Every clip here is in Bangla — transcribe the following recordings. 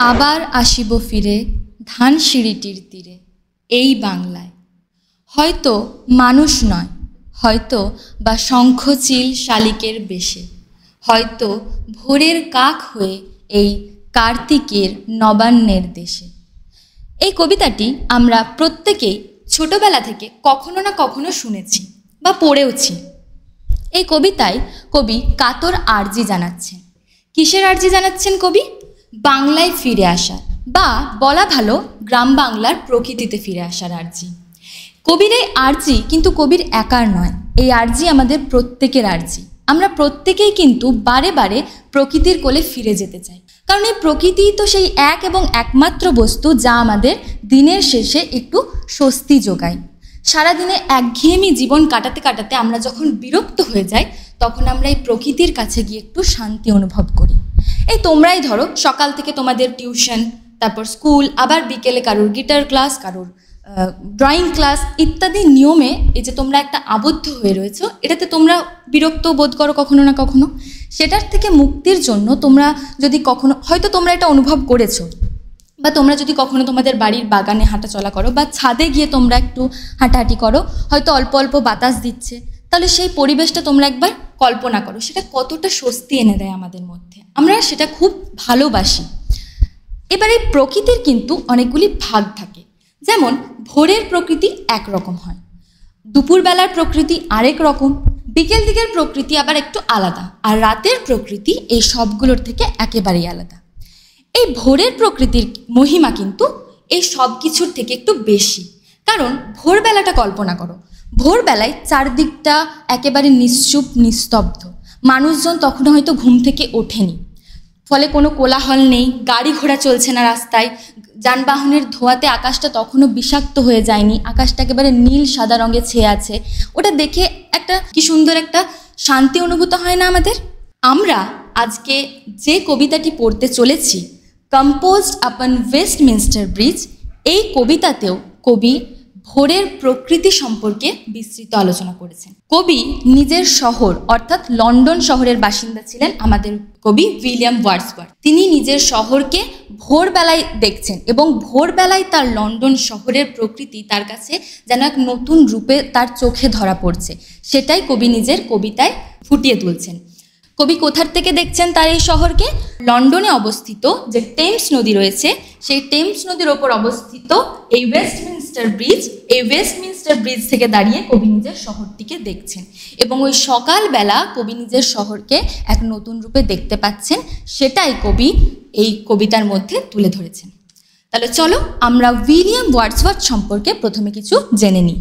আবার আসিব ফিরে ধানসিঁড়িটির তীরে, এই বাংলায়। হয়তো মানুষ নয়, হয়তো বা শঙ্খচিল শালিকের বেশে, হয়তো ভোরের কাক হয়ে এই কার্তিকের নবান্নের দেশে। এই কবিতাটি আমরা প্রত্যেকেই ছোটবেলা থেকে কখনো না কখনো শুনেছি বা পড়েওছি। এই কবিতায় কবি কাতর আর্জি জানাচ্ছেন। কিসের আর্জি জানাচ্ছেন কবি? বাংলায় ফিরে আসার, বা বলা ভালো গ্রাম বাংলার প্রকৃতিতে ফিরে আসার আর্জি। কবির এই আর্জি কিন্তু কবির একার নয়, এই আর্জি আমাদের প্রত্যেকের আর্জি। আমরা প্রত্যেকেই কিন্তু বারে বারে প্রকৃতির কোলে ফিরে যেতে চাই, কারণ এই প্রকৃতি তো সেই এক এবং একমাত্র বস্তু যা আমাদের দিনের শেষে একটু স্বস্তি যোগায়। সারাদিনে একঘেয়েমি জীবন কাটাতে কাটাতে আমরা যখন বিরক্ত হয়ে যাই, তখন আমরা এই প্রকৃতির কাছে গিয়ে একটু শান্তি অনুভব করি। এই তোমরাই ধরো সকাল থেকে তোমাদের টিউশন, তারপর স্কুল, আবার বিকেলে কারোর গিটার ক্লাস, কারোর ড্রয়িং ক্লাস ইত্যাদি নিয়মে এই যে তোমরা একটা আবদ্ধ হয়ে রয়েছো, এটাতে তোমরা বিরক্ত বোধ করো কখনো না কখনো। সেটার থেকে মুক্তির জন্য তোমরা যদি কখনো, হয়তো তোমরা এটা অনুভব করেছো, বা তোমরা যদি কখনো তোমাদের বাড়ির বাগানে হাঁটাচলা করো বা ছাদে গিয়ে তোমরা একটু হাঁটাহাঁটি করো, হয়তো অল্প অল্প বাতাস দিচ্ছে, তাহলে সেই পরিবেশটা তোমরা একবার কল্পনা করো, সেটা কতটা স্বস্তি এনে দেয় আমাদের মধ্যে। আমরা সেটা খুব ভালোবাসি। এবার এই প্রকৃতির কিন্তু অনেকগুলি ভাগ থাকে। যেমন ভোরের প্রকৃতি একরকম হয়, দুপুরবেলার প্রকৃতি আরেক রকম, বিকেল দিকের প্রকৃতি আবার একটু আলাদা, আর রাতের প্রকৃতি এই সবগুলোর থেকে একেবারেই আলাদা। এই ভোরের প্রকৃতির মহিমা কিন্তু এই সব কিছুর থেকে একটু বেশি। কারণ ভোরবেলাটা কল্পনা করো, ভোরবেলায় চারদিকটা একেবারে নিশ্চুপ নিস্তব্ধ, মানুষজন তখনও হয়তো ঘুম থেকে ওঠেনি, ফলে কোনো কোলাহল নেই, গাড়ি ঘোড়া চলছে না রাস্তায়, যানবাহনের ধোঁয়াতে আকাশটা তখনও বিষাক্ত হয়ে যায়নি, আকাশটা একেবারে নীল সাদা রঙে ছেয়ে আছে। ওটা দেখে একটা কি সুন্দর একটা শান্তি অনুভূত হয় না আমাদের? আমরা আজকে যে কবিতাটি পড়তে চলেছি, কম্পোজড আপন ওয়েস্টমিনস্টার ব্রিজ, এই কবিতাতেও কবি ভোরের প্রকৃতি সম্পর্কে বিস্তৃত আলোচনা করেছেন। কবি নিজের শহর অর্থাৎ লন্ডন শহরের বাসিন্দা ছিলেন আমাদের কবি উইলিয়াম ওয়ার্ডসওয়ার্থ। তিনি নিজের শহরকে ভোরবেলায় দেখছেন এবং ভোরবেলায় তার লন্ডন শহরের প্রকৃতি তার কাছে যেন এক নতুন রূপে তার চোখে ধরা পড়ছে, সেটাই কবি নিজের কবিতায় ফুটিয়ে তুলছেন। কবি কোথার থেকে দেখছেন তার এই শহরকে? লন্ডনে অবস্থিত যে টেমস নদী রয়েছে, সেই টেমস নদীর ওপর অবস্থিত এই ওয়েস্টমিনস্টার ব্রিজ, এই ওয়েস্টমিনস্টার ব্রিজ থেকে দাঁড়িয়ে কবি নিজের শহরটিকে দেখছেন এবং ওই সকালবেলা কবি নিজের শহরকে এক নতুন রূপে দেখতে পাচ্ছেন, সেটাই কবি এই কবিতার মধ্যে তুলে ধরেছেন। তাহলে চলো আমরা উইলিয়াম ওয়ার্ডসওয়ার্থ সম্পর্কে প্রথমে কিছু জেনে নিই।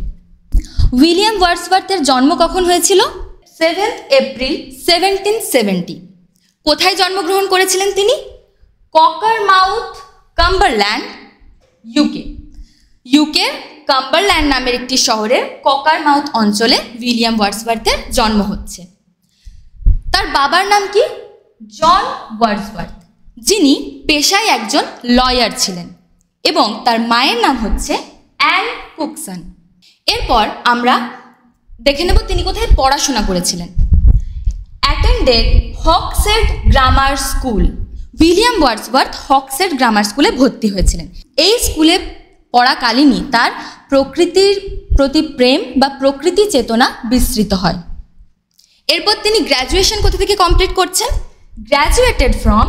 উইলিয়াম ওয়ার্ডসওয়ার্থের জন্ম কখন হয়েছিল? 7 এপ্রিল 1770। কোথায় জন্মগ্রহণ করেছিলেন তিনি? ককারমাউথ, কাম্বারল্যান্ড, ইউকে কাম্বারল্যান্ড নামের একটি শহরের ককারমাউথ অঞ্চলে উইলিয়াম ওয়ার্ডসওয়ার্থের জন্ম হচ্ছে। তার বাবার নাম কি? জন ওয়ার্ডসওয়ার্থ, যিনি পেশায় একজন লয়ার ছিলেন, এবং তার মায়ের নাম হচ্ছে অ্যান কুকসন। এরপর আমরা দেখে নেব তিনি কোথায় পড়াশোনা করেছিলেন। Attended Hawkshead grammar school. William Wordsworth Hawkshead grammar স্কুলে ভর্তি হয়েছিলেন। এই স্কুলে পড়াকালীনই তার প্রকৃতির প্রতি প্রেম বা প্রকৃতি চেতনা বিস্তৃত হয়। এরপর তিনি গ্র্যাজুয়েশন কোথা থেকে কমপ্লিট করছেন? Graduated from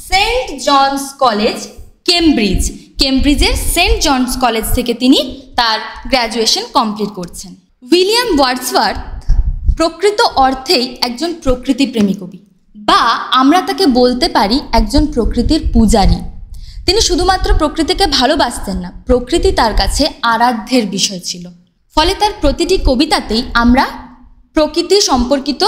Saint John's College, Cambridge. কেমব্রিজের সেন্ট জনস কলেজ থেকে তিনি তার গ্র্যাজুয়েশন কমপ্লিট করছেন। উইলিয়াম ওয়ার্ডসওয়ার্থ প্রকৃত অর্থেই একজন প্রকৃতিপ্রেমী কবি, বা আমরা তাকে বলতে পারি একজন প্রকৃতির পূজারী। তিনি শুধুমাত্র প্রকৃতিকে ভালোবাসতেন না, প্রকৃতি তার কাছে আরাধ্যের বিষয় ছিল। ফলে তার প্রতিটি কবিতাতেই আমরা প্রকৃতি সম্পর্কিত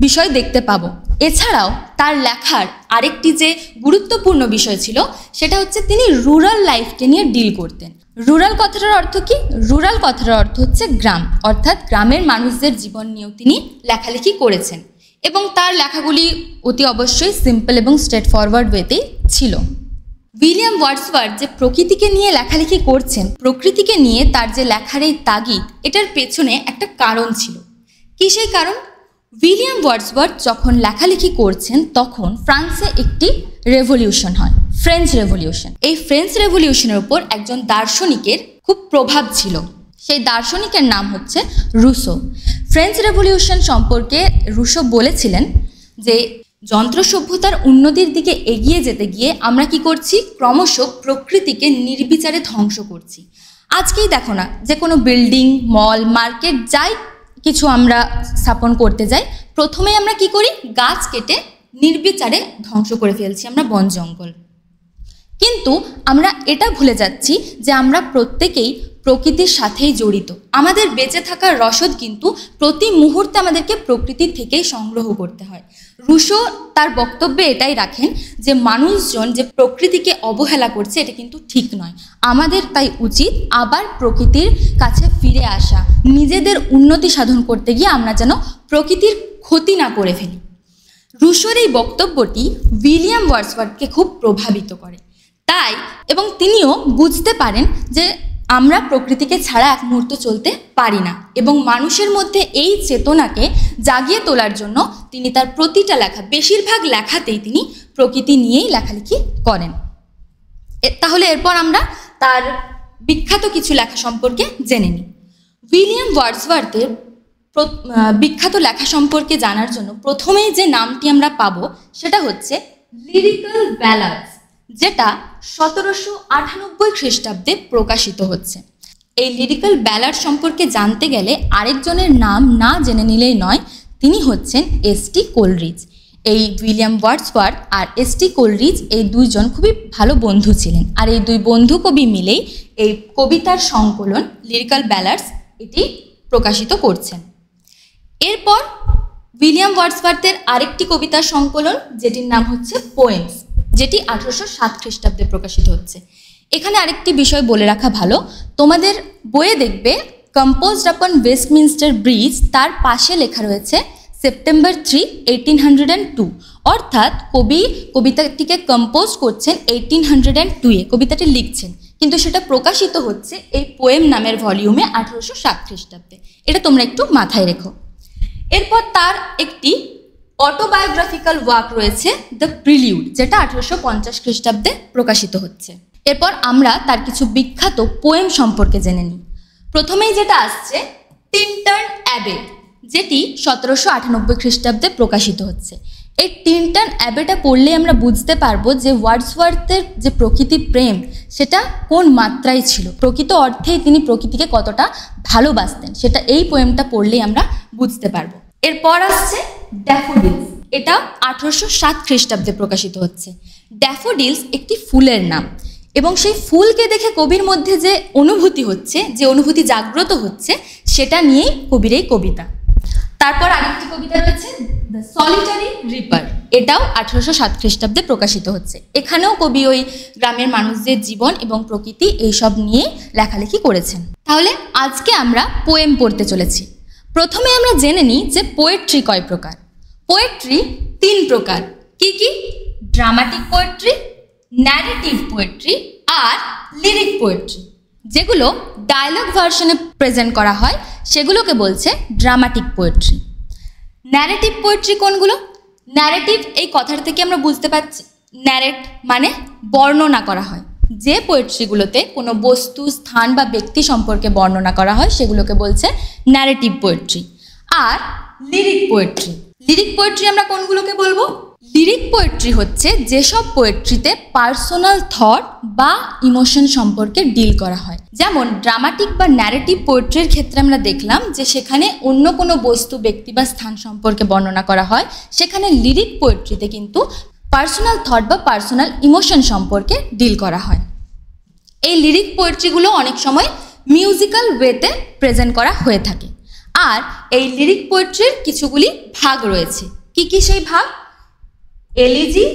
বিষয় দেখতে পাবো। এছাড়াও তার লেখার আরেকটি যে গুরুত্বপূর্ণ বিষয় ছিল, সেটা হচ্ছে তিনি রুরাল লাইফকে নিয়ে ডিল করতেন। রুরাল কথাটার অর্থ কি? রুরাল কথাটার অর্থ হচ্ছে গ্রাম, অর্থাৎ গ্রামের মানুষদের জীবন নিয়েও তিনি লেখালেখি করেছেন, এবং তার লেখাগুলি অতি অবশ্যই সিম্পল এবং স্ট্রেট ফরওয়ার্ড ওয়েতেই ছিল। উইলিয়াম ওয়ার্ডসওয়ার্থ যে প্রকৃতিকে নিয়ে লেখালেখি করছেন, প্রকৃতিকে নিয়ে তার যে লেখার এই তাগিদ, এটার পেছনে একটা কারণ ছিল। কি সেই কারণ? উইলিয়াম ওয়ার্ডসওয়ার্থ যখন লেখালেখি করছেন তখন ফ্রান্সে একটি রেভলিউশন হয়। French revolution. এই ফ্রেঞ্চ রেভলিউশনের উপর একজন দার্শনিকের খুব প্রভাব ছিল, সেই দার্শনিকের নাম হচ্ছে রুসো। ফ্রেঞ্চ রেভলিউশন সম্পর্কে রুসো বলেছিলেন যে যন্ত্র সভ্যতার উন্নতির দিকে এগিয়ে যেতে গিয়ে আমরা কি করছি, ক্রমশ প্রকৃতিকে নির্বিচারে ধ্বংস করছি। আজকেই দেখো না, যে কোনো বিল্ডিং, মল, মার্কেট যাই কিছু আমরা স্থাপন করতে যাই, প্রথমেই আমরা কি করি, গাছ কেটে নির্বিচারে ধ্বংস করে ফেলছি আমরা বন জঙ্গল। কিন্তু আমরা এটা ভুলে যাচ্ছি যে আমরা প্রত্যেকেই প্রকৃতির সাথেই জড়িত। আমাদের বেঁচে থাকার রসদ কিন্তু প্রতি মুহূর্তে আমাদেরকে প্রকৃতির থেকেই সংগ্রহ করতে হয়। রুসো তার বক্তব্যে এটাই রাখেন যে মানুষজন যে প্রকৃতিকে অবহেলা করছে এটা কিন্তু ঠিক নয়। আমাদের তাই উচিত আবার প্রকৃতির কাছে ফিরে আসা, নিজেদের উন্নতি সাধন করতে গিয়ে আমরা যেন প্রকৃতির ক্ষতি না করে ফেলি। রুসোর এই বক্তব্যটি উইলিয়াম ওয়ার্ডসওয়ার্থকে খুব প্রভাবিত করে, তাই এবং তিনিও বুঝতে পারেন যে আমরা প্রকৃতিকে ছাড়া এক মুহূর্ত চলতে পারি না, এবং মানুষের মধ্যে এই চেতনাকে জাগিয়ে তোলার জন্য তিনি তার প্রতিটা লেখা, বেশিরভাগ লেখাতেই তিনি প্রকৃতি নিয়েই লেখালেখি করেন। তাহলে এরপর আমরা তার বিখ্যাত কিছু লেখা সম্পর্কে জেনে নিই। উইলিয়াম ওয়ার্ডসওয়ার্থের বিখ্যাত লেখা সম্পর্কে জানার জন্য প্রথমেই যে নামটি আমরা পাবো সেটা হচ্ছে লিরিক্যাল ব্যালাডস, যেটা 1798 খ্রিস্টাব্দে প্রকাশিত হচ্ছে। এই লিরিক্যাল ব্যালাড সম্পর্কে জানতে গেলে আরেকজনের নাম না জেনে নিলেই নয়, তিনি হচ্ছেন এস.টি. কোলরিজ। এই উইলিয়াম ওয়ার্ডসওয়ার্থ আর এস.টি. কোলরিজ এই দুইজন খুবই ভালো বন্ধু ছিলেন, আর এই দুই বন্ধু কবি মিলেই এই কবিতার সংকলন লিরিক্যাল ব্যালাডস এটি প্রকাশিত করছেন। এরপর উইলিয়াম ওয়ার্ডসওয়ার্থের আরেকটি কবিতার সংকলন, যেটির নাম হচ্ছে পোয়েমস, যেটি 1807 খ্রিস্টাব্দে প্রকাশিত হচ্ছে। এখানে আরেকটি বিষয় বলে রাখা ভালো, তোমাদের বইয়ে দেখবে কম্পোজড আপন ওয়েস্টমিনস্টার ব্রিজ, তার পাশে লেখা রয়েছে সেপ্টেম্বর 3, 1802, অর্থাৎ কবি কবিতাটিকে কম্পোজ করছেন 1802-এ, কবিতাটি লিখছেন, কিন্তু সেটা প্রকাশিত হচ্ছে এই পোয়েম নামের ভলিউমে 1807 খ্রিস্টাব্দে। এটা তোমরা একটু মাথায় রেখো। এরপর তার একটি অটোবায়োগ্রাফিক্যাল ওয়ার্ক রয়েছে দ্য প্রিলিউড, যেটা 1850 খ্রিস্টাব্দে প্রকাশিত হচ্ছে। এরপর আমরা তার কিছু বিখ্যাত পোয়েম সম্পর্কে জেনে নিই। প্রথমেই যেটা আসছে টিনটার্ন অ্যাবে, যেটি 1798 খ্রিস্টাব্দে প্রকাশিত হচ্ছে। এই টিনটার্ন অ্যাবেটা পড়লে আমরা বুঝতে পারবো যে ওয়ার্ডসওয়ার্থের যে প্রকৃতি প্রেম সেটা কোন মাত্রায় ছিল, প্রকৃত অর্থেই তিনি প্রকৃতিকে কতটা ভালোবাসতেন, সেটা এই পোয়েমটা পড়লেই আমরা বুঝতে পারবো। এরপর আসছে ড্যাফোডিলস, এটা 1807 খ্রিস্টাব্দে প্রকাশিত হচ্ছে। ড্যাফোডিলস একটি ফুলের নাম, এবং সেই ফুলকে দেখে কবির মধ্যে যে অনুভূতি হচ্ছে, যে অনুভূতি জাগ্রত হচ্ছে, সেটা নিয়েই কবির এই কবিতা। তারপর আরেকটি কবিতা রয়েছে দ্য সলিটারি রিপার, এটাও 1807 খ্রিস্টাব্দে প্রকাশিত হচ্ছে। এখানেও কবি ওই গ্রামের মানুষদের জীবন এবং প্রকৃতি এইসব নিয়ে লেখালেখি করেছেন। তাহলে আজকে আমরা পোয়েম পড়তে চলেছি। প্রথমে আমরা জেনে নিই যে পোয়েট্রি কয় প্রকার। পোয়েট্রি 3 প্রকার। কি কি? ড্রামাটিক পোয়েট্রি, ন্যারেটিভ পোয়েট্রি আর লিরিক পোয়েট্রি। যেগুলো ডায়লগ ভার্সনে প্রেজেন্ট করা হয় সেগুলোকে বলছে ড্রামাটিক পোয়েট্রি। ন্যারেটিভ পোয়েট্রি কোনগুলো? ন্যারেটিভ এই কথার থেকে আমরা বুঝতে পারছি, ন্যারেট মানে বর্ণনা করা হয়। যে পোয়েট্রিগুলোতে কোনো বস্তু, স্থান বা ব্যক্তি সম্পর্কে বর্ণনা করা হয় সেগুলোকে বলছে ন্যারেটিভ পোয়েট্রি। আর লিরিক পোয়েট্রি, লিরিক পোয়েট্রি আমরা কোনগুলোকে বলবো? লিরিক পোয়েট্রি হচ্ছে যেসব পোয়েট্রিতে পার্সোনাল থট বা ইমোশন সম্পর্কে ডিল করা হয়। যেমন ড্রামাটিক বা ন্যারেটিভ পোয়েট্রির ক্ষেত্রে আমরা দেখলাম যে সেখানে অন্য কোনো বস্তু, ব্যক্তি বা স্থান সম্পর্কে বর্ণনা করা হয়। সেখানে লিরিক পোয়েট্রিতে কিন্তু পার্সোনাল থট বা পার্সোনাল ইমোশন সম্পর্কে ডিল করা হয়। এই লিরিক পোয়েট্রিগুলো অনেক সময় মিউজিক্যাল ওয়েতে প্রেজেন্ট করা হয়ে থাকে। আর এই লিরিক পোয়েট্রির কিছুগুলি ভাগ রয়েছে। কি কি সেই ভাগ? এলিজি,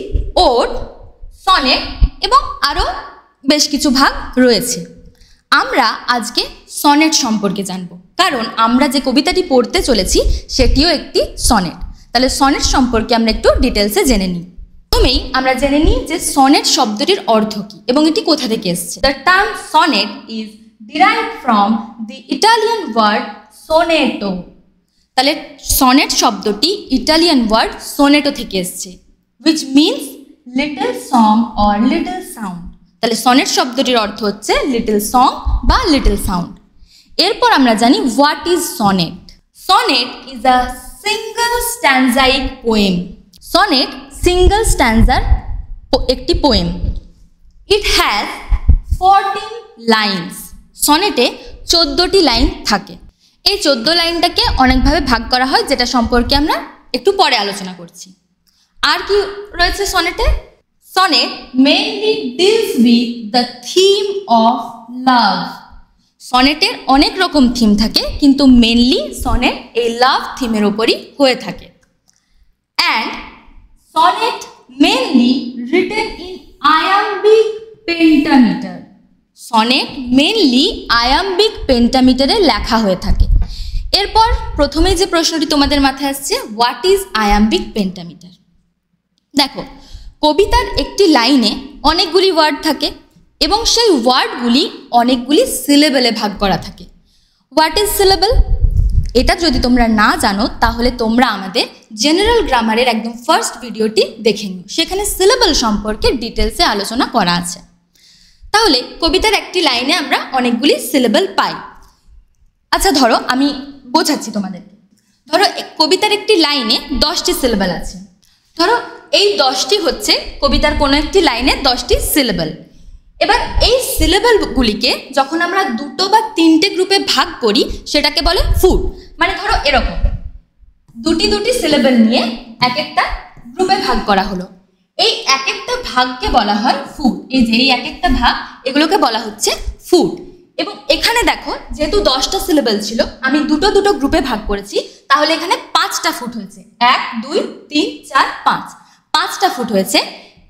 ওড, সনেট এবং আরও বেশ কিছু ভাগ রয়েছে। আমরা আজকে সনেট সম্পর্কে জানব, কারণ আমরা যে কবিতাটি পড়তে চলেছি সেটিও একটি সনেট। তাহলে সনেট সম্পর্কে আমরা একটু ডিটেলসে জেনে নিই। প্রথমেই আমরা জেনে নিই যে সনেট শব্দটির অর্থ কী এবং এটি কোথা থেকে এসেছে। The term sonnet is derived from the Italian word sonetto. তাহলে সনেট শব্দটি ইটালিয়ান ওয়ার্ড সোনেটো থেকে এসেছে, which means little song or little sound. তাহলে সনেট শব্দটির অর্থ হচ্ছে লিটল সং বা লিটল সাউন্ড। এরপর আমরা জানি what is sonnet. Sonnet is a single stanzaic poem. Sonnet single স্ট্যানজার একটি পোয়েম। It has 14 lines. সনেটে 14টি লাইন থাকে। এই 14 লাইনটাকে অনেকভাবে ভাগ করা হয়, যেটা সম্পর্কে আমরা একটু পরে আলোচনা করছি। আর কি রয়েছে সনেটে? Sonnet mainly deals with the theme of love. সনেটের অনেক রকম থিম থাকে, কিন্তু মেইনলি সনেট এই লাভ থিমের উপরই হয়ে থাকে। And sonnet mainly written in iambic pentameter. Sonnet mainly iambic পেন্টামিটারে লেখা হয়ে থাকে। এরপর প্রথমেই যে প্রশ্নটি তোমাদের মাথায় আসছে, হোয়াট ইজ আয়াম্বিক পেন্টামিটার? দেখো, কবিতার একটি লাইনে অনেকগুলি ওয়ার্ড থাকে এবং সেই ওয়ার্ডগুলি অনেকগুলি সিলেবেলে ভাগ করা থাকে। What is syllable? এটা যদি তোমরা না জানো তাহলে তোমরা আমাদের জেনারেল গ্রামারের একদম ফার্স্ট ভিডিওটি দেখে নিও, সেখানে সিলেবেল সম্পর্কে ডিটেলসে আলোচনা করা আছে। তাহলে কবিতার একটি লাইনে আমরা অনেকগুলি সিলেবেল পাই। আচ্ছা ধরো, আমি বোঝাচ্ছি তোমাদেরকে। ধরো কবিতার একটি লাইনে 10টি সিলেবেল আছে। ধরো এই 10টি হচ্ছে কবিতার কোনো একটি লাইনে 10টি সিলেবেল। এবার এই সিলেবেলগুলিকে যখন আমরা 2 বা 3টে গ্রুপে ভাগ করি সেটাকে বলে ফুট। মানে ধরো এরকম 2টি সিলেবেল নিয়ে এক একটা গ্রুপে ভাগ করা হলো। এই এক একটা ভাগকে বলা হয় ফুট। এই যে এই এক একটা ভাগ, এগুলোকে বলা হচ্ছে ফুট। এবং এখানে দেখো, যেহেতু 10টা সিলেবেল ছিল, আমি 2 গ্রুপে ভাগ করেছি, তাহলে এখানে 5টা ফুট হয়েছে। 1 2 3 4 5, 5টা ফুট হয়েছে।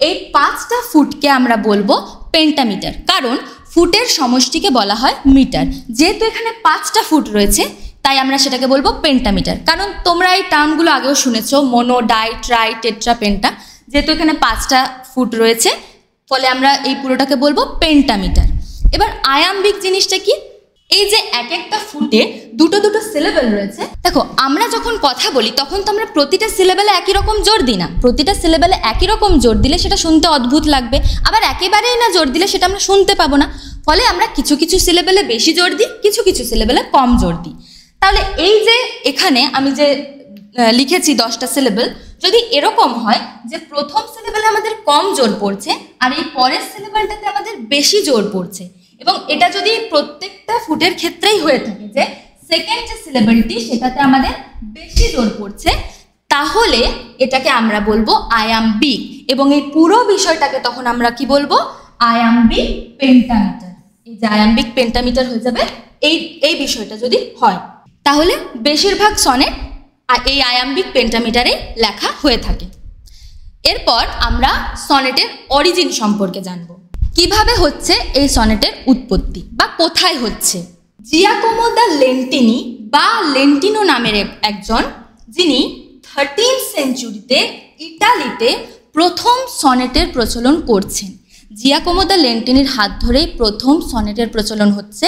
এই 5টা ফুটকে আমরা বলবো পেন্টামিটার, কারণ ফুটের সমষ্টিকে বলা হয় মিটার। যেহেতু এখানে 5টা ফুট রয়েছে, তাই আমরা সেটাকে বলবো পেন্টামিটার। কারণ তোমরা এই টার্মগুলো আগেও শুনেছো, mono, die, try, tetra, penta. যেহেতু এখানে 5টা ফুট রয়েছে, ফলে আমরা এই পুরোটাকে বলবো পেন্টামিটার। এবার আয়াম্বিক জিনিসটা কি? এই যে এক একটা ফুটে 2 সিলেবেল রয়েছে। দেখো, আমরা যখন কথা বলি তখন তো আমরা প্রতিটা সিলেবেলে একই রকম জোর দিই না। প্রতিটা সিলেবেলে একই রকম জোর দিলে সেটা শুনতে অদ্ভুত লাগবে, আবার একেবারেই না জোর দিলে সেটা আমরা শুনতে পাবো না। ফলে আমরা কিছু কিছু সিলেবেলে বেশি জোর দিই, কিছু কিছু সিলেবেলে কম জোর দিই। তাহলে এই যে এখানে আমি যে লিখেছি 10টা সিলেবেল, যদি এরকম হয় যে প্রথম সিলেবেলে আমাদের কম জোর পড়ছে আর এই পরের সিলেবেলটাতে আমাদের বেশি জোর পড়ছে, এবং এটা যদি প্রত্যেকটা ফুটের ক্ষেত্রেই হয়ে থাকে যে সেকেন্ড যে সিলেবেলটি সেটাতে আমাদের বেশি জোর পড়ছে, তাহলে এটাকে আমরা বলবো আয়াম্বিক। এবং এই পুরো বিষয়টাকে তখন আমরা কি বলবো? Iambic pentameter. এই যে আয়াম্বিক পেন্টামিটার হয়ে যাবে এই বিষয়টা যদি হয়। তাহলে বেশিরভাগ সনেট এই আয়াম্বিক পেন্টামিটারে লেখা হয়ে থাকে। এরপর আমরা সনেটের অরিজিন সম্পর্কে জানবো। কিভাবে হচ্ছে এই সনেটের উৎপত্তি বা কোথায় হচ্ছে? জিয়াকোমো দা লেন্টিনি বা লেন্টিনো নামের একজন, যিনি 13th সেঞ্চুরিতে ইটালিতে প্রথম সনেটের প্রচলন করছেন। জিয়াকোমো দা লেন্টিনির হাত ধরেই প্রথম সনেটের প্রচলন হচ্ছে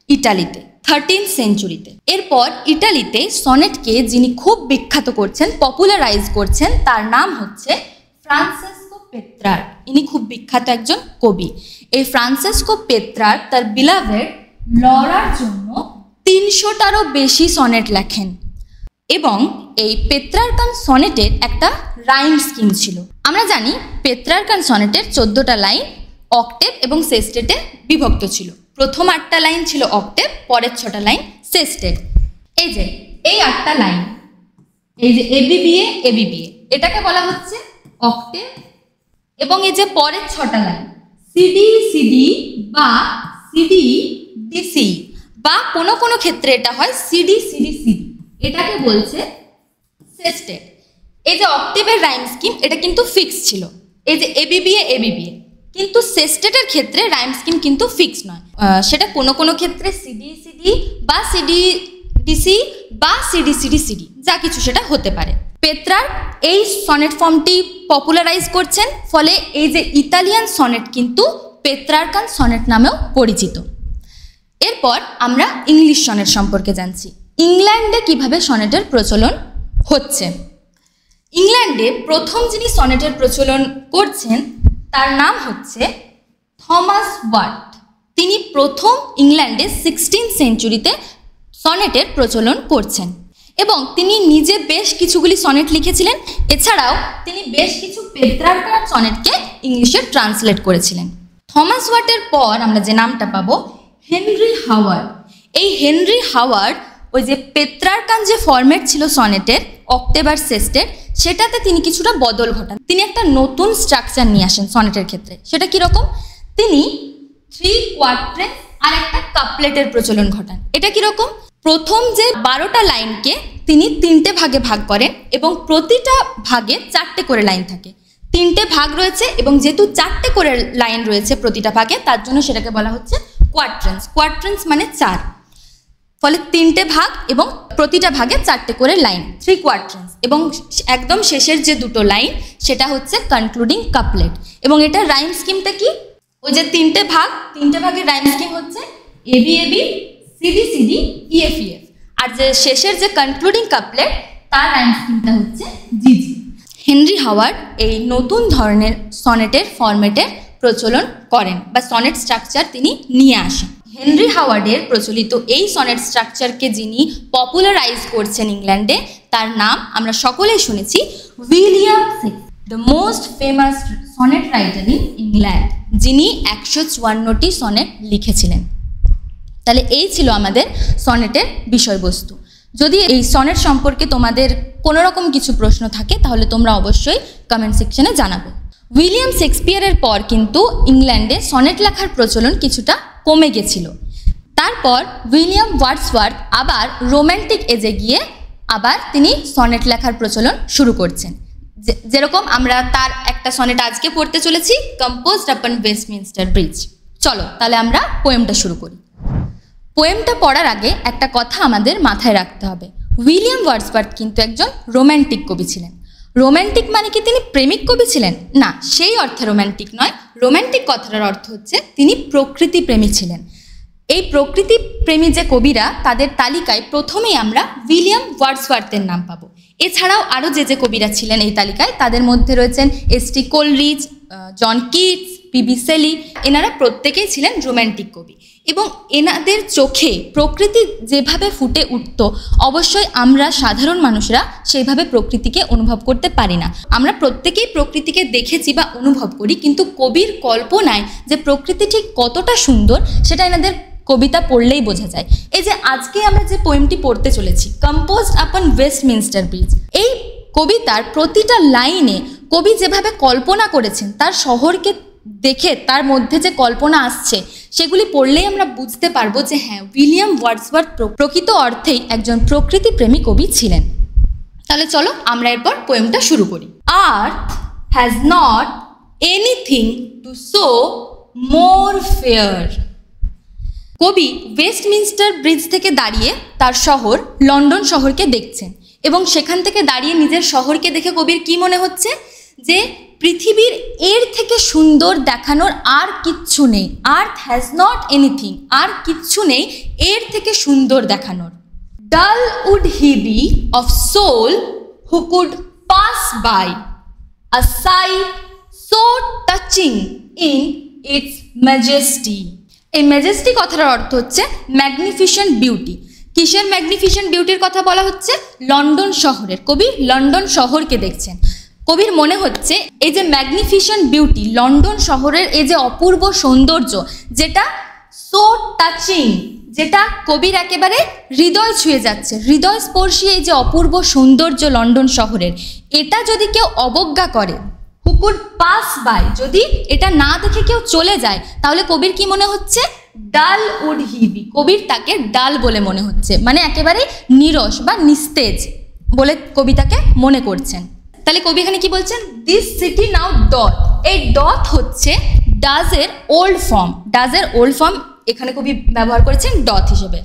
ইটালিতে 13th সেঞ্চুরিতে। এরপর ইটালিতে সনেটকে যিনি খুব বিখ্যাত করছেন, পপুলারাইজ করছেন, তার নাম হচ্ছে ফ্রান্সেসকো পেত্রার্ক। ইনি খুব বিখ্যাত একজন কবি। এই ফ্রান্সেসকো পেত্রার্ক তার বিলাভেড লরার জন্য 300টারও বেশি সনেট লেখেন। এবং এই পেত্রার্কান সনেটের একটা রাইম স্কিম ছিল। আমরা জানি পেত্রার্কান সনেটের 14টা লাইন অক্টেভ এবং সেস্টেটে বিভক্ত ছিল। প্রথম 8টা লাইন ছিল অক্টেভ, পরের 6টা লাইন সেস্টেট। এই যে এই 8টা লাইন, এই যে এবিবিএ এবিবিএ, এটাকে বলা হচ্ছে অক্টেভ। এবং এই যে পরের 6টা লাইন সিডি সিডি বা সিডি ডিসি, বা কোনো কোনো ক্ষেত্রে এটা হয় সিডি সিডি সিডি, এটাকে বলছে সেস্টেট। এই যে অক্টেভের রাইম স্কিম এটা কিন্তু ফিক্স ছিল, এই যে এবিবিএ এবিবিএ। কিন্তু সেস্টেটের ক্ষেত্রে রাইম স্কিম কিন্তু ফিক্স নয়, সেটা কোনো কোনো ক্ষেত্রে সিডি সিডি বা সিডি ডিসি বা সিডি সিডি সিডি, যা কিছু সেটা হতে পারে। পেত্রার্ক এই সনেট ফর্মটি পপুলারাইজ করছেন, ফলে এই যে ইতালিয়ান সনেট কিন্তু পেত্রার্কান সনেট নামেও পরিচিত। এরপর আমরা ইংলিশ সনেট সম্পর্কে জানছি। ইংল্যান্ডে কিভাবে সনেটের প্রচলন হচ্ছে। ইংল্যান্ডে প্রথম যিনি সনেটের প্রচলন করছেন তার নাম হচ্ছে থমাস ওয়াট। তিনি প্রথম ইংল্যান্ডে 16th সেঞ্চুরিতে সনেটের প্রচলন করছেন এবং তিনি নিজে বেশ কিছুগুলি সনেট লিখেছিলেন। এছাড়াও তিনি বেশ কিছু পেত্রার্কার সনেটকে ইংলিশে ট্রান্সলেট করেছিলেন। থমাস ওয়াটের পর আমরা যে নামটা পাবো হেনরি হাওয়ার্ড। এই হেনরি হাওয়ার্ড ওই যে পেত্রার্কান যে ফরম্যাট ছিল সনেটের অক্টেভ আর সেস্টের, সেটাতে তিনি কিছুটা বদল ঘটান। তিনি একটা নতুন স্ট্রাকচার নিয়ে আসেন সনেটের ক্ষেত্রে। সেটা কীরকম? তিনি 3 কোয়াড্রেন্ট আর একটা কাপলেটের প্রচলন ঘটান। এটা কীরকম? প্রথম যে 12টা লাইনকে তিনি 3টে ভাগে ভাগ করেন এবং প্রতিটা ভাগে 4টে করে লাইন থাকে। 3টে ভাগ রয়েছে এবং যেহেতু 4টে করে লাইন রয়েছে প্রতিটা ভাগে, তার জন্য সেটাকে বলা হচ্ছে কোয়াড্রেন্টস। কোয়াড্রেন্টস মানে 4, ফলে 3টে ভাগ এবং প্রতিটা ভাগে 4টে করে লাইন, 3 কোয়াড্রেন্টস। এবং একদম শেষের যে 2টো লাইন সেটা হচ্ছে কনক্লুডিং কাপলেট। এবং এটা রাইম স্কিমটা কি? ওই যে 3টে ভাগের রাইম স্কিম হচ্ছে A B A B, C D C D, E F E F. আর যে শেষের যে কনক্লুডিং কাপলেট তার রাইম স্কিমটা হচ্ছে জিজি। হেনরি হাওয়ার্ড এই নতুন ধরনের সনেটের ফরম্যাটের প্রচলন করেন বা সনেট স্ট্রাকচার তিনি নিয়ে আসেন। হেনরি হাওয়ার্ডের প্রচলিত এই সনেট স্ট্রাকচারকে যিনি পপুলারাইজ করছেন ইংল্যান্ডে, তার নাম আমরা সকলেই শুনেছি, William Shakespeare, the most famous sonnet writer in England, যিনি 154টি সনেট লিখেছিলেন। তাহলে এই ছিল আমাদের সনেটের বিষয়বস্তু। যদি এই সনেট সম্পর্কে তোমাদের কোনো রকম কিছু প্রশ্ন থাকে তাহলে তোমরা অবশ্যই কমেন্ট সেকশনে জানাবে। উইলিয়াম শেক্সপিয়ারের পর কিন্তু ইংল্যান্ডে সনেট লেখার প্রচলন কিছুটা কমে গেছিল। তারপর উইলিয়াম ওয়ার্ডসওয়ার্থ আবার রোম্যান্টিক এজে গিয়ে আবার তিনি সনেট লেখার প্রচলন শুরু করছেন। যেরকম আমরা তার একটা সনেট আজকে পড়তে চলেছি, কম্পোজড আপন ওয়েস্টমিনস্টার ব্রিজ। চলো তাহলে আমরা পোয়েমটা শুরু করি। পোয়েমটা পড়ার আগে একটা কথা আমাদের মাথায় রাখতে হবে, উইলিয়াম ওয়ার্ডসওয়ার্থ কিন্তু একজন রোম্যান্টিক কবি ছিলেন। রোম্যান্টিক মানে কি তিনি প্রেমিক কবি ছিলেন? না, সেই অর্থে রোম্যান্টিক নয়। রোম্যান্টিক কথাটার অর্থ হচ্ছে তিনি প্রকৃতি প্রেমী ছিলেন। এই প্রকৃতি প্রেমী যে কবিরা, তাদের তালিকায় প্রথমেই আমরা উইলিয়াম ওয়ার্ডসওয়ার্থের নাম পাবো। এছাড়াও আরও যে কবিরা ছিলেন এই তালিকায়, তাদের মধ্যে রয়েছেন S T. Coleridge, John Keats, P B. Shelley. এনারা প্রত্যেকেই ছিলেন রোম্যান্টিক কবি এবং এনাদের চোখে প্রকৃতি যেভাবে ফুটে উঠত, অবশ্যই আমরা সাধারণ মানুষরা সেইভাবে প্রকৃতিকে অনুভব করতে পারি না। আমরা প্রত্যেকেই প্রকৃতিকে দেখেছি বা অনুভব করি, কিন্তু কবির কল্পনায় যে প্রকৃতি ঠিক কতটা সুন্দর সেটা এনাদের কবিতা পড়লেই বোঝা যায়। এই যে আজকে আমরা যে পোয়েমটি পড়তে চলেছি, কম্পোজড আপন ওয়েস্টমিনস্টার ব্রিজ, এই কবিতার প্রতিটা লাইনে কবি যেভাবে কল্পনা করেছেন, তার শহরকে দেখে তার মধ্যে যে কল্পনা আসছে সেগুলি পড়লেই আমরা বুঝতে পারবো যে হ্যাঁ, উইলিয়াম ওয়ার্ডসওয়ার্থ প্রকৃত অর্থেই একজন প্রকৃতিপ্রেমী কবি ছিলেন। তাহলে চলো আমরা এরপর পোয়েমটা শুরু করি। আর্থ has not anything to show more fair. কবি ওয়েস্টমিনস্টার ব্রিজ থেকে দাঁড়িয়ে তার শহর লন্ডন শহরকে দেখছেন এবং সেখান থেকে দাঁড়িয়ে নিজের শহরকে দেখে কবির কি মনে হচ্ছে যে পৃথিবীর এর থেকে সুন্দর দেখানোর আর কিচ্ছু নেই। আর্থ হ্যাজ নট এনিথিং, আর কিচ্ছু নেই এর থেকে সুন্দর দেখানোর। Dull would he be of soul who could pass by a sight so touching in its majesty. এই ম্যাজেস্টি কথাটার অর্থ হচ্ছে ম্যাগনিফিসেন্ট বিউটি। কিসের ম্যাগনিফিসেন্ট বিউটির কথা বলা হচ্ছে? লন্ডন শহরের। কবি লন্ডন শহরকে দেখছেন। কবির মনে হচ্ছে এই যে ম্যাগনিফিসেন্ট বিউটি, লন্ডন শহরের এই যে অপূর্ব সৌন্দর্য, যেটা সো টাচিং, যেটা কবির একেবারে হৃদয় ছুঁয়ে যাচ্ছে, হৃদয় স্পর্শী এই যে অপূর্ব সৌন্দর্য লন্ডন শহরের, এটা যদি কেউ অবজ্ঞা করে, হু কুড পাস বাই, যদি এটা না দেখে কেউ চলে যায়, তাহলে কবির কি মনে হচ্ছে? ডাল উড হি বি, কবির তাকে ডাল বলে মনে হচ্ছে, মানে একেবারে নীরস বা নিস্তেজ বলে কবিতাকে মনে করছেন। তাহলে কবি এখানে কি বলছেন? This city now ডথ। এই ডথ হচ্ছে ডাজের ওল্ড ফর্ম। ডাজের ওল্ড ফর্ম এখানে কবি ব্যবহার করেছেন ডথ হিসেবে।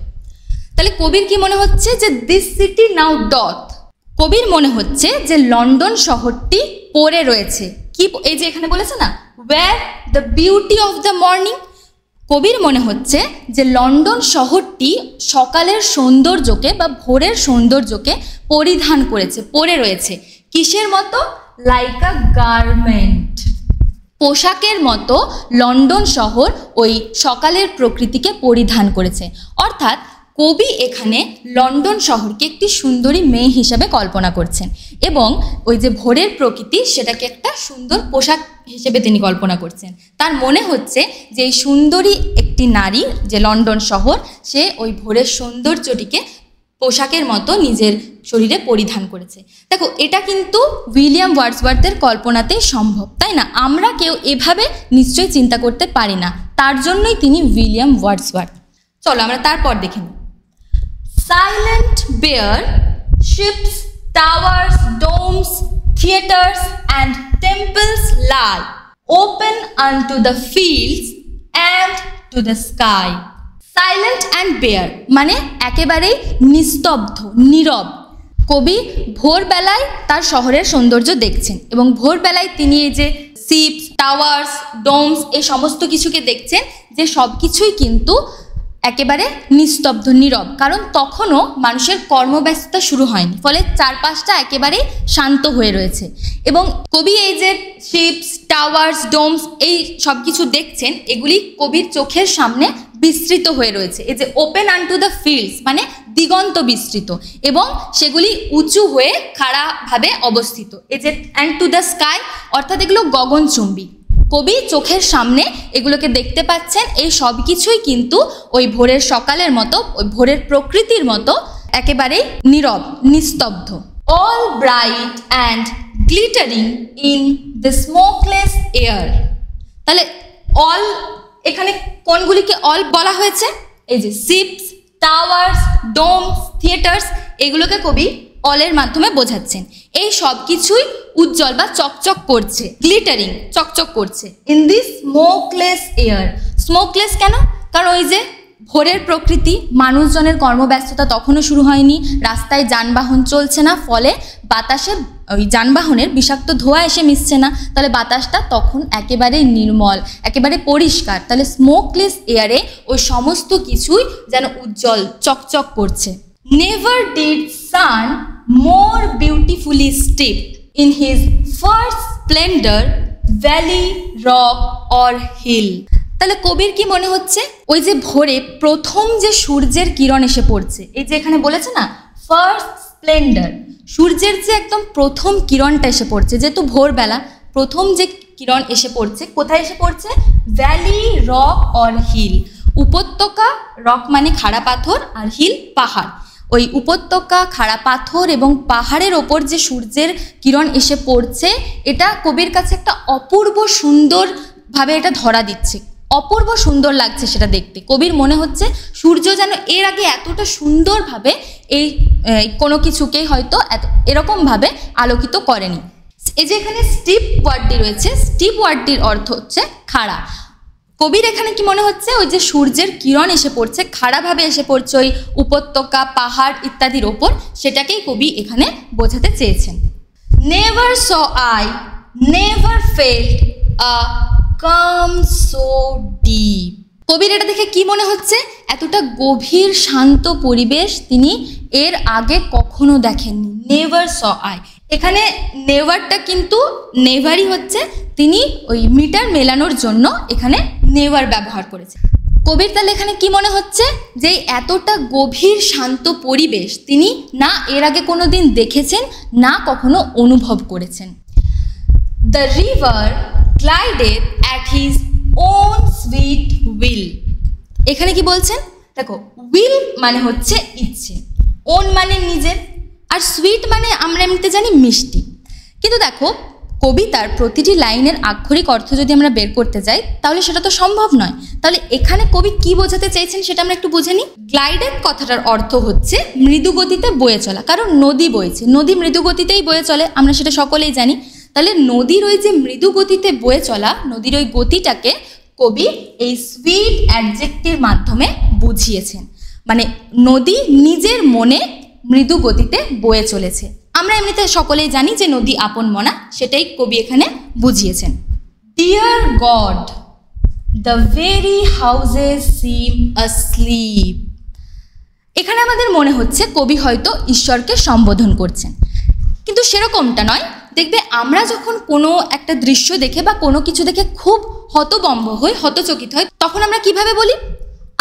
তাহলে কবির কি মনে হচ্ছে যে দিস সিটি নাও ডথ, কবির মনে হচ্ছে যে লন্ডন শহরটি পড়ে রয়েছে। কি, এই যে এখানে বলেছে না, wear the beauty of the morning, কবির মনে হচ্ছে যে লন্ডন শহরটি সকালের সৌন্দর্যকে বা ভোরের সৌন্দর্যকে পরিধান করেছে, পড়ে রয়েছে। কিসের মতো? লাইক আ গার্মেন্ট, পোশাকের মতো লন্ডন শহর ওই সকালের প্রকৃতিকে পরিধান করেছে। অর্থাৎ কবি এখানে লন্ডন শহরকে একটি সুন্দরী মেয়ে হিসাবে কল্পনা করছেন এবং ওই যে ভোরের প্রকৃতি সেটাকে একটা সুন্দর পোশাক হিসেবে তিনি কল্পনা করছেন। তার মনে হচ্ছে যে এই সুন্দরী একটি নারী, যে লন্ডন শহর, সে ওই ভোরের সৌন্দর্যটিকে পোশাকের মতো নিজের শরীরে পরিধান করেছে। দেখো, এটা কিন্তু উইলিয়াম ওয়ার্ডসওয়ার্থের কল্পনাতেই সম্ভব, তাই না? আমরা কেউ এভাবে নিশ্চয়ই চিন্তা করতে পারি না, তার জন্যই তিনি উইলিয়াম ওয়ার্ডসওয়ার্থ। চলো আমরা তারপর দেখে নিই। Silent bare, ships, towers, domes, theatres and temples lie, open unto the fields and to the sky. Silent and bare মানে একেবারেই নিস্তব্ধ, নীরব। কবি ভোরবেলায় তার শহরের সৌন্দর্য দেখছেন এবং ভোরবেলায় তিনি এই যে শিপস, টাওয়ার্স, ডোমস এই সমস্ত কিছুকে দেখছেন যে সব কিছুই কিন্তু একেবারে নিস্তব্ধ, নীরব, কারণ তখনও মানুষের কর্মব্যস্ততা শুরু হয়নি, ফলে চারপাশটা একেবারেই শান্ত হয়ে রয়েছে। এবং কবি এই যে শিপস, টাওয়ার্স, ডোমস এই সব কিছু দেখছেন, এগুলি কবির চোখের সামনে বিস্তৃত হয়ে রয়েছে। এই যে ওপেন আনটু দ্য ফিল্ডস মানে দিগন্ত বিস্তৃত, এবং সেগুলি উঁচু হয়ে খাড়াভাবে অবস্থিত। এই যে অ্যান্ড টু দ্য স্কাই অর্থাৎ এগুলো গগনচুম্বী। কবি চোখের সামনে এগুলোকে দেখতে পাচ্ছেন। এই সব কিছুই কিন্তু ওই ভোরের সকালের মতো, ওই ভোরের প্রকৃতির মতো একেবারেই নীরব, নিস্তব্ধ। All bright and glittering in the smokeless air. তাহলে অল এখানে কোনগুলিকে অল বলা হয়েছে? এই যে শিপস, টাওয়ার্স, ডোমস, থিয়েটার্স এগুলোকে কবি অলের মাধ্যমে বোঝাচ্ছেন। এই সব কিছুই উজ্জ্বল বা চকচক করছে, গ্লিটারিং, চকচক করছে। In this smokeless air. Smokeless কেন? কারণ ওই যে ভোরের প্রকৃতি, মানুষজনের কর্মব্যস্ততা তখনও শুরু হয়নি, রাস্তায় যানবাহন চলছে না, ফলে বাতাসে ওই যানবাহনের বিষাক্ত ধোঁয়া এসে মিশছে না, তাহলে বাতাসটা তখন একেবারে নির্মল, একেবারে পরিষ্কার। তাহলে স্মোকলেস এয়ারে ওই সমস্ত কিছুই যেন উজ্জ্বল, চকচক করছে। Never did sun more beautifully steep in his first splendor, valley, rock or hill. তাহলে কবির কি মনে হচ্ছে? ওই যে ভোরে প্রথম যে সূর্যের কিরণ এসে পড়ছে, এই যে এখানে বলেছে না ফার্স্ট স্প্লেন্ডার, সূর্যের যে একদম প্রথম কিরণটা এসে পড়ছে, যেহেতু ভোরবেলা প্রথম যে কিরণ এসে পড়ছে, কোথায় এসে পড়ছে? Valley, rock or hill. উপত্যকা, রক মানে খাড়া পাথর, আর হিল পাহাড়। ওই উপত্যকা, খাড়া পাথর এবং পাহাড়ের ওপর যে সূর্যের কিরণ এসে পড়ছে, এটা কবির কাছে একটা অপূর্ব সুন্দরভাবে এটা ধরা দিচ্ছে, অপূর্ব সুন্দর লাগছে সেটা দেখতে। কবির মনে হচ্ছে সূর্য যেন এর আগে এতটা সুন্দরভাবে এই কোনো কিছুকেই হয়তো এরকমভাবে আলোকিত করেনি। এই যে এখানে স্টিপ ওয়ার্ডটি রয়েছে, স্টিপ ওয়ার্ডটির অর্থ হচ্ছে খাড়া। কবির এখানে কি মনে হচ্ছে? ওই যে সূর্যের কিরণ এসে পড়ছে, খাড়াভাবে এসে পড়ছে ওই উপত্যকা, পাহাড় ইত্যাদির ওপর, সেটাকেই কবি এখানে বোঝাতে চেয়েছেন। Never saw I, never felt a calm so deep. কবির এটা দেখে কি মনে হচ্ছে? এতটা গভীর শান্ত পরিবেশ তিনি এর আগে কখনো দেখেননি। নেভার স আই, এখানে নেভারটা কিন্তু নেভারই হচ্ছে, তিনি ওই মিটার মেলানোর জন্য এখানে নেভার ব্যবহার করেছে। কবির তাহলে এখানে কি মনে হচ্ছে? যে এতটা গভীর শান্ত পরিবেশ তিনি না এর আগে কোনো দিন দেখেছেন, না কখনো অনুভব করেছেন। The river glided at his own sweet will. এখানে কি বলছেন? দেখো, উইল মানে হচ্ছে ইচ্ছে, ওন মানে নিজের, আর সুইট মানে আমরা এমনিতে জানি মিষ্টি। কিন্তু দেখো, কবিতার প্রতিটি লাইনের আক্ষরিক অর্থ যদি আমরা বের করতে যাই তাহলে সেটা তো সম্ভব নয়। তাহলে এখানে কবি কি বোঝাতে চাইছেন সেটা আমরা একটু বুঝে নিই। গ্লাইডেড কথাটার অর্থ হচ্ছে মৃদু গতিতে বয়ে চলা, কারণ নদী বইছে, নদী মৃদু গতিতেই বয়ে চলে, আমরা সেটা সকলেই জানি। তাহলে নদীর ওই যে মৃদু গতিতে বয়ে চলা, নদীর ওই গতিটাকে কবি এই সুইট অ্যাডজেক্টিভের মাধ্যমে বুঝিয়েছেন। মানে নদী নিজের মনে মৃদু গতিতে বয়ে চলেছে। আমরা এমনিতে সকলেই জানি যে নদী আপন মনা, সেটাই কবি এখানে বুঝিয়েছেন। Dear God, the very houses seem asleep। এখানে আমাদের মনে হচ্ছে কবি হয়তো ঈশ্বরকে সম্বোধন করছেন। কিন্তু সেরকমটা নয়। দেখবে আমরা যখন কোনো একটা দৃশ্য দেখে বা কোনো কিছু দেখে খুব হতবম্ব হই, হতচকিত হই, তখন আমরা কিভাবে বলি,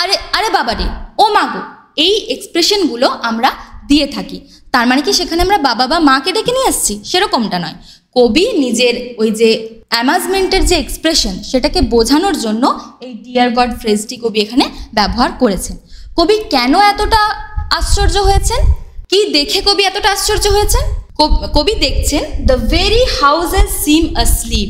আরে আরে বাবারে, ও মা গো, এই এক্সপ্রেশনগুলো আমরা দিয়ে থাকি। তার মানে কি সেখানে আমরা বাবা বা মাকে ডেকে নিয়ে আসছি? সেরকমটা নয়। কবি নিজের ওই যে অ্যামাজমেন্টের যে এক্সপ্রেশন, সেটাকে বোঝানোর জন্য এই ডিয়ার গড ফ্রেজটি কবি এখানে ব্যবহার করেছেন। কবি কেন এতটা আশ্চর্য হয়েছেন? কি দেখে কবি এতটা আশ্চর্য হয়েছেন? কবি দেখছেন the very houses SIM asleep,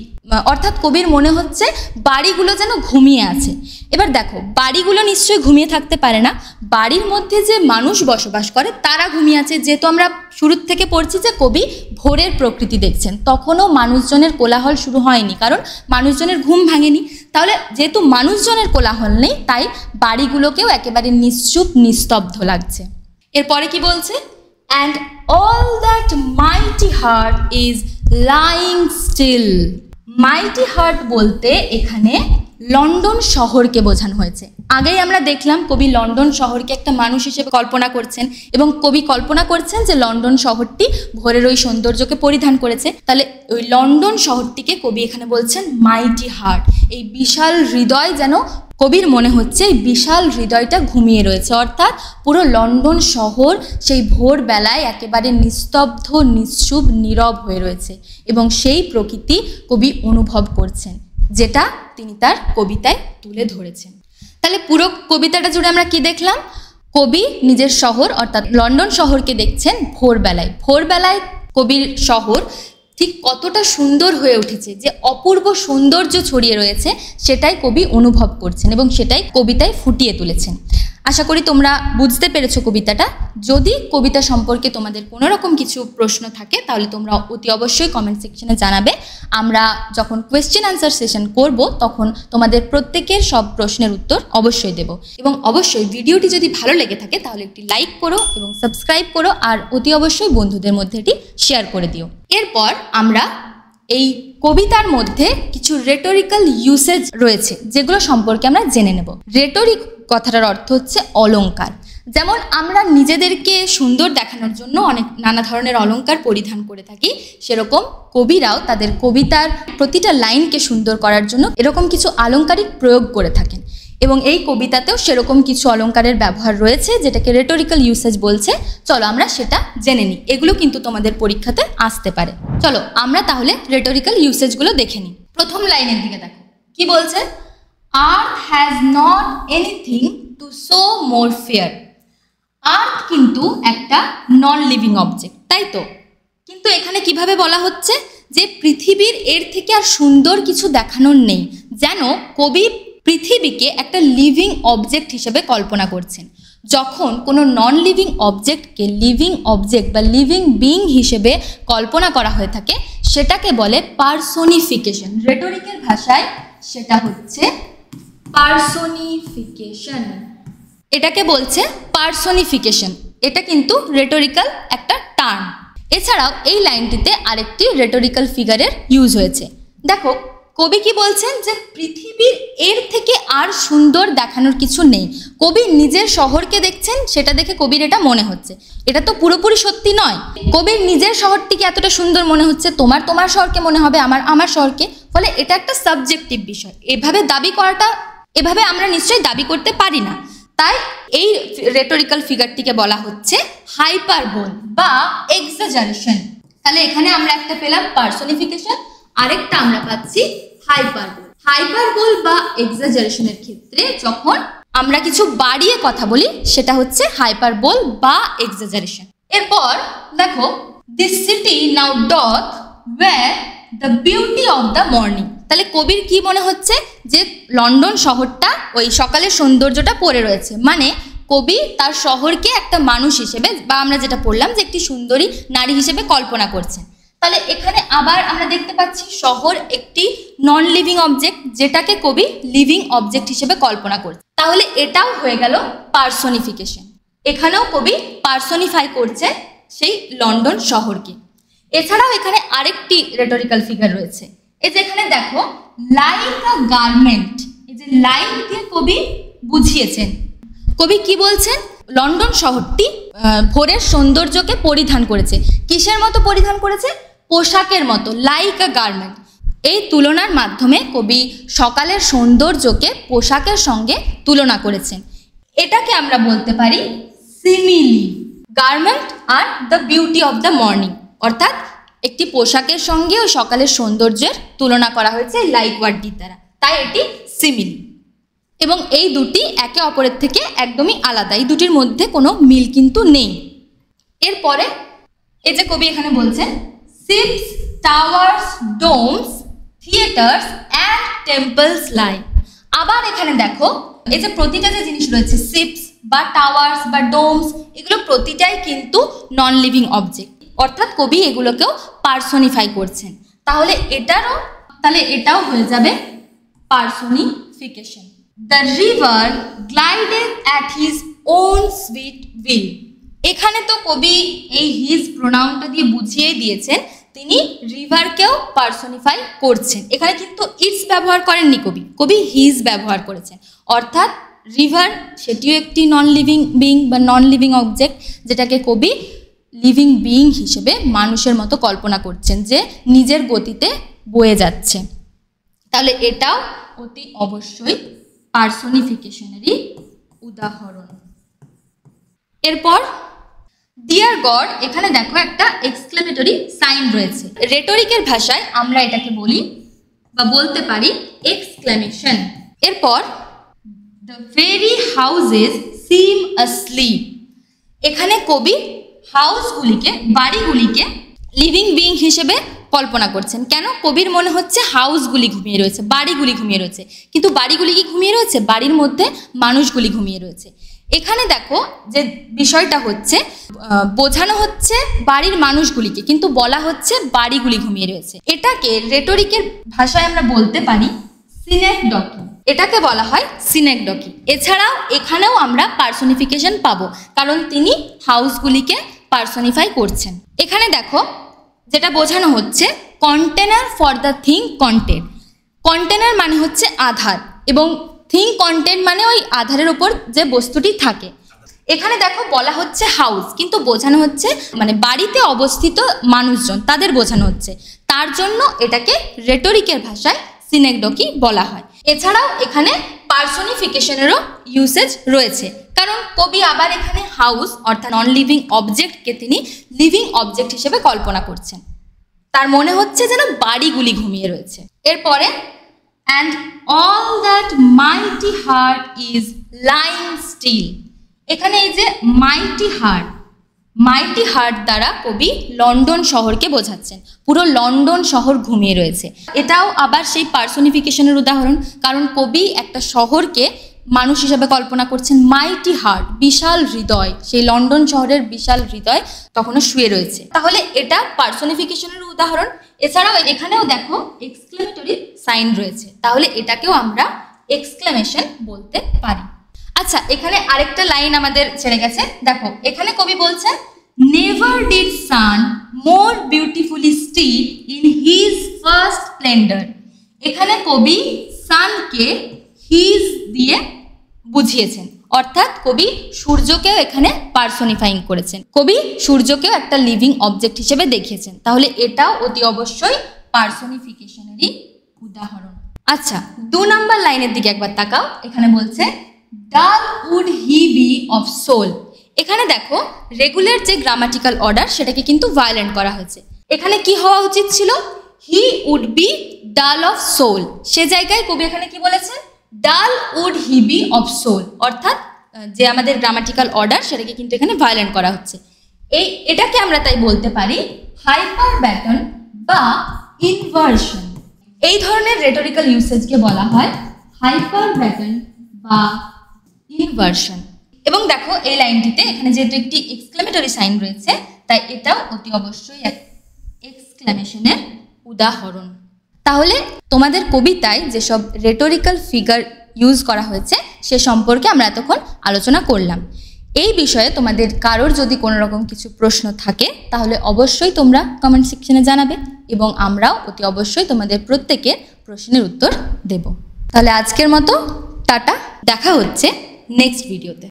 অর্থাৎ কবির মনে হচ্ছে বাড়িগুলো যেন ঘুমিয়ে আছে। এবার দেখো, বাড়িগুলো নিশ্চয়ই ঘুমিয়ে থাকতে পারে না, বাড়ির মধ্যে যে মানুষ বসবাস করে তারা ঘুমিয়ে আছে। যেহেতু আমরা শুরুর থেকে পড়ছি যে কবি ভোরের প্রকৃতি দেখছেন, তখনও মানুষজনের কোলাহল শুরু হয়নি, কারণ মানুষজনের ঘুম ভাঙেনি। তাহলে যেহেতু মানুষজনের কোলাহল নেই, তাই বাড়িগুলোকেও একেবারে নিশ্চুপ নিস্তব্ধ লাগছে। এরপরে কি বলছে? And all that mighty heart is lying still. Mighty heart বলতে এখানে লন্ডন শহরকে বোঝানো হয়েছে। আগেই আমরা দেখলাম কবি লন্ডন শহরকে একটা মানুষ হিসেবে কল্পনা করছেন, এবং কবি কল্পনা করছেন যে লন্ডন শহরটি ভোরের ওই সৌন্দর্যকে পরিধান করেছে। তাহলে ওই লন্ডন শহরটিকে কবি এখানে বলছেন মাইটি হার্ট। এই বিশাল হৃদয়, যেন কবির মনে হচ্ছে এই বিশাল হৃদয়টা ঘুমিয়ে রয়েছে, অর্থাৎ পুরো লন্ডন শহর সেই ভোরবেলায় একেবারে নিস্তব্ধ, নিশ্চুপ, নীরব হয়ে রয়েছে, এবং সেই প্রকৃতি কবি অনুভব করছেন, যেটা তিনি তার কবিতায় তুলে ধরেছেন। তাহলে পুরো কবিতাটা জুড়ে আমরা কি দেখলাম? কবি নিজের শহর অর্থাৎ লন্ডন শহরকে দেখছেন ভোরবেলায়। ভোরবেলায় কবির শহর ঠিক কতটা সুন্দর হয়ে উঠেছে, যে অপূর্ব সৌন্দর্য ছড়িয়ে রয়েছে, সেটাই কবি অনুভব করছেন এবং সেটাই কবিতায় ফুটিয়ে তুলেছেন। আশা করি তোমরা বুঝতে পেরেছো কবিতাটা। যদি কবিতা সম্পর্কে তোমাদের কোনো রকম কিছু প্রশ্ন থাকে, তাহলে তোমরা অতি অবশ্যই কমেন্ট সেকশনে জানাবে। আমরা যখন কোয়েশ্চেন আনসার সেশন করব, তখন তোমাদের প্রত্যেকের সব প্রশ্নের উত্তর অবশ্যই দেব। এবং অবশ্যই ভিডিওটি যদি ভালো লেগে থাকে তাহলে একটি লাইক করো এবং সাবস্ক্রাইব করো, আর অতি অবশ্যই বন্ধুদের মধ্যে এটি শেয়ার করে দিও। এরপর আমরা এই কবিতার মধ্যে কিছু রেটোরিক্যাল ইউসেজ রয়েছে, যেগুলো সম্পর্কে আমরা জেনে নেব। রেটোরিক কথাটার অর্থ হচ্ছে অলংকার। যেমন আমরা নিজেদেরকে সুন্দর দেখানোর জন্য নানা ধরনের অলংকার পরিধান করে থাকি, সেরকম কবিরাও তাদের কবিতার প্রতিটা লাইনকে সুন্দর করার জন্য এরকম কিছু আলংকারিক প্রয়োগ করে থাকেন, এবং এই কবিতাতেও সেরকম কিছু অলংকারের ব্যবহার রয়েছে, যেটাকে রেটোরিক্যাল ইউসেজ বলছে। চলো আমরা সেটা জেনে নিই। এগুলো কিন্তু তোমাদের পরীক্ষাতে আসতে পারে। চলো আমরা তাহলে রেটোরিক্যাল ইউসেজগুলো দেখে নিই। প্রথম লাইনের দিকে দেখো কি বলছে, earth has not anything to show more fair. Earth কিন্তু একটা নন লিভিং অবজেক্ট, তাই তো? কিন্তু এখানে কিভাবে বলা হচ্ছে যে পৃথিবীর এর থেকে আর সুন্দর কিছু দেখানোর নেই, যেন কবি পৃথিবীকে একটা লিভিং অবজেক্ট হিসেবে কল্পনা করছেন। যখন কোনো নন লিভিং অবজেক্টকে লিভিং অবজেক্ট বা লিভিং বিইং হিসেবে কল্পনা করা হয়ে থাকে, সেটাকে বলে পার্সোনিফিকেশন। রেটোরিকের ভাষায় সেটা হচ্ছে পার্সোনিফিকেশন। এটাকে বলছে পার্সোনিফিকেশন। এটা কিন্তু রেটোরিক্যাল একটা টার্ম। এছাড়াও এই লাইনটিতে আরেকটি রেটোরিক্যাল ফিগারের ইউজ হয়েছে। দেখো কবি কি বলছেন, যে পৃথিবীর এর থেকে আর সুন্দর দেখানোর কিছু নেই। কবি নিজের শহরকে দেখছেন, সেটা দেখে কবির এটা মনে হচ্ছে। এটা তো পুরোপুরি সত্যি নয়। কবির নিজের শহরটিকে এতটা সুন্দর মনে হচ্ছে, তোমার শহরকে মনে হবে আমার শহরকে। ফলে এটা একটা সাবজেক্টিভ বিষয়। এভাবে আমরা নিশ্চয়ই দাবি করতে পারি না। তাই এই রেটোরিক্যাল ফিগারটিকে বলা হচ্ছে হাইপারবোল বা এক্সাজারেশন। তাহলে এখানে আমরা একটা পেলাম পার্সোনিফিকেশন, আরেকটা আমরা পাচ্ছি হাইপারবোল। হাইপারবোল বা এক্সাজারেশনের ক্ষেত্রে যখন আমরা কিছু বাড়িয়ে কথা বলি, সেটা হচ্ছে হাইপারবোল বা এক্সাজারেশন। এরপর দেখো, this city now doth wear the beauty of the morning. তাহলে কবির কি মনে হচ্ছে, যে লন্ডন শহরটা ওই সকালের সৌন্দর্যটা পড়ে রয়েছে, মানে কবি তার শহরকে একটা মানুষ হিসেবে, বা আমরা যেটা পড়লাম যে একটি সুন্দরী নারী হিসেবে কল্পনা করছেন। তাহলে এখানে আবার আমরা দেখতে পাচ্ছি শহর একটি নন লিভিং অবজেক্ট, যেটাকে কবি লিভিং অবজেক্ট হিসেবে কল্পনা করছে। তাহলে এটাও হয়ে গেল পার্সোনিফিকেশন। এখানেও কবি পার্সোনিফাই করছে সেই লন্ডন শহরকে। এছাড়াও এখানে আরেকটি রেটোরিক্যাল ফিগার রয়েছে। এই যে এখানে দেখো, লাইক আ গার্মেন্ট, এই যে লাইক দিয়ে কবি বুঝিয়েছেন। কবি কি বলছেন, লন্ডন শহরটি ভোরের সৌন্দর্যকে পরিধান করেছে। কিসের মতো পরিধান করেছে? পোশাকের মতো, লাইক আ গার্মেন্ট। এই তুলনার মাধ্যমে কবি সকালের সৌন্দর্যকে পোশাকের সঙ্গে তুলনা করেছেন। এটাকে আমরা বলতে পারি simile. Garment are the beauty of the morning, অর্থাৎ একটি পোশাকের সঙ্গেও সকালের সৌন্দর্যের তুলনা করা হয়েছে লাইক ওয়ার্ডটির দ্বারা, তাই এটি সিমিলি। এবং এই দুটি একে অপরের থেকে একদমই আলাদা, এই দুটির মধ্যে কোনো মিল কিন্তু নেই। এরপরে এই যে কবি এখানে বলছেন ships, towers, domes, theatres and temples lie. আবার এখানে দেখো এই যে প্রতিটা যে জিনিস রয়েছে, শিপস বা টাওয়ার্স বা ডোমস, এগুলো প্রতিটাই কিন্তু নন লিভিং অবজেক্ট, অর্থাৎ কবি এগুলোকেও পার্সনিফাই করছেন। তাহলে এটাও হয়ে যাবে personification. The river glided at his own sweet will. এখানে তো কবি এই হিজ প্রোনাউনটা দিয়ে বুঝিয়ে দিয়েছেন তিনি রিভারকেও পার্সনিফাই করছেন। এখানে কিন্তু ইটস ব্যবহার করেননি কবি হিজ ব্যবহার করেছেন। অর্থাৎ রিভার সেটিও একটি নন লিভিং বিং বা নন লিভিং অবজেক্ট, যেটাকে কবি লিভিং বিং হিসেবে মানুষের মতো কল্পনা করছেন, যে নিজের গতিতে বয়ে যাচ্ছে। তাহলে এটাও অতি অবশ্যই পার্সনিফিকেশনেরই উদাহরণ। এরপর ডিয়ার গড, এখানে দেখো একটা এক্সক্লেমেটরি সাইন রয়েছে। রেটরিকের ভাষায় আমরা এটাকে বলি বা বলতে পারি এক্সক্লেমেশন। এরপর the very houses SIM asleep। এখানে কবি হাউসগুলিকে, বাড়িগুলিকে লিভিং বিং হিসেবে কল্পনা করছেন। কেন? কবির মনে হচ্ছে হাউসগুলি ঘুমিয়ে রয়েছে, বাড়িগুলি ঘুমিয়ে রয়েছে, কিন্তু বাড়িগুলি কি ঘুমিয়ে রয়েছে? বাড়ির মধ্যে মানুষগুলি ঘুমিয়ে রয়েছে। এখানে দেখো যে বিষয়টা হচ্ছে, বোঝানো হচ্ছে বাড়ির মানুষগুলিকে, কিন্তু বলা হচ্ছে বাড়িগুলি ঘুমিয়ে রয়েছে। এটাকে রেটরিকের ভাষায় আমরা বলতে পারি সিনেকডকি। এটাকে বলা হয় সিনেকডকি। এছাড়াও এখানেও আমরা পার্সনিফিকেশন পাবো, কারণ তিনি হাউসগুলিকে পার্সনিফাই করছেন। এখানে দেখো যেটা বোঝানো হচ্ছে container for the thing content. Container মানে হচ্ছে আধার, এবং থিং কন্টেন্ট মানে ওই আধারের ওপর যে বস্তুটি থাকে। এখানে দেখো বলা হচ্ছে হাউস, কিন্তু বোঝানো হচ্ছে মানে বাড়িতে অবস্থিত মানুষজন, তাদের বোঝানো হচ্ছে। তার জন্য এটাকে রেটরিকের ভাষায় সিনেকডকি বলা হয়। এছাড়াও এখানে পার্সনিফিকেশনেরও ইউসেজ রয়েছে, কারণ কবি আবার এখানে হাউস অর্থাৎ নন লিভিং অবজেক্টকে তিনি লিভিং অবজেক্ট হিসেবে কল্পনা করছেন। তার মনে হচ্ছে যেন বাড়িগুলি ঘুমিয়ে রয়েছে। এরপরে and all that mighty heart is lying still। এখানে এই যে মাইটি হার্ট দ্বারা কবি লন্ডন শহরকে বোঝাচ্ছেন। পুরো লন্ডন শহর ঘুমিয়ে রয়েছে। এটাও আবার সেই পার্সনিফিকেশনের উদাহরণ, কারণ কবি একটা শহরকে মানুষ হিসেবে কল্পনা করছেন। মাইটি হার্ট, বিশাল হৃদয়, সেই লন্ডন শহরের বিশাল হৃদয় তখনও শুয়ে রয়েছে। তাহলে এটা পার্সনিফিকেশনের উদাহরণ। এছাড়াও এখানেও দেখো এক্সক্লেমেটরি সাইন রয়েছে, তাহলে এটাকেও আমরা এক্সক্লেমেশন বলতে পারি। আচ্ছা, এখানে আরেকটা লাইন আমাদের ছেড়ে গেছে। দেখো এখানে কবি বলছেন never did sun more beautifully still in his first splendour. এখানে কবি সানকে হিজ দিয়ে বুঝিয়েছেন, অর্থাৎ কবি সূর্যকেও এখানে পার্সনিফাইং করেছেন। কবি সূর্যকেও একটা লিভিং অবজেক্ট হিসেবে দেখিয়েছেন। তাহলে এটাও অতি অবশ্যই পার্সনিফিকেশনেরই উদাহরণ। আচ্ছা, 2 নম্বর লাইনের দিকে একবার তাকাও। এখানে বলছে dull would he be of soul. এখানে দেখো রেগুলার যে গ্রামাটিক্যাল অর্ডার সেটাকে কিন্তু ভায়োলেন্ট করা হয়েছে। এখানে কি হওয়া উচিত ছিল? He would be dull of soul. সে জায়গায় কবি এখানে কি বলেছেন? Dull would he be of soul, অর্থাৎ যে আমাদের গ্রামাটিক্যাল অর্ডার সেটাকে কিন্তু এখানে ভায়োলেন্ট করা হচ্ছে। এটাকে আমরা তাই বলতে পারি হাইপার ব্যাটন বা ইনভার্সন। এই ধরনের রেটরিক্যাল ইউসেজকে বলা হয় হাইপার ব্যাটন বা ইনভার্সন। এবং দেখো এই লাইনটিতে এখানে যেহেতু একটি এক্সক্লেমেটরি সাইন রয়েছে, তাই এটাও অতি অবশ্যই এক এক্সক্লেমেশনের উদাহরণ। তাহলে তোমাদের কবিতায় যেসব রেটরিক্যাল ফিগার ইউজ করা হয়েছে সে সম্পর্কে আমরা এতক্ষণ আলোচনা করলাম। এই বিষয়ে তোমাদের কারোর যদি কোনো রকম কিছু প্রশ্ন থাকে তাহলে অবশ্যই তোমরা কমেন্ট সেকশনে জানাবে, এবং আমরাও অতি অবশ্যই তোমাদের প্রত্যেকের প্রশ্নের উত্তর দেব। তাহলে আজকের মতো টাটা, দেখা হচ্ছে নেক্সট ভিডিওতে।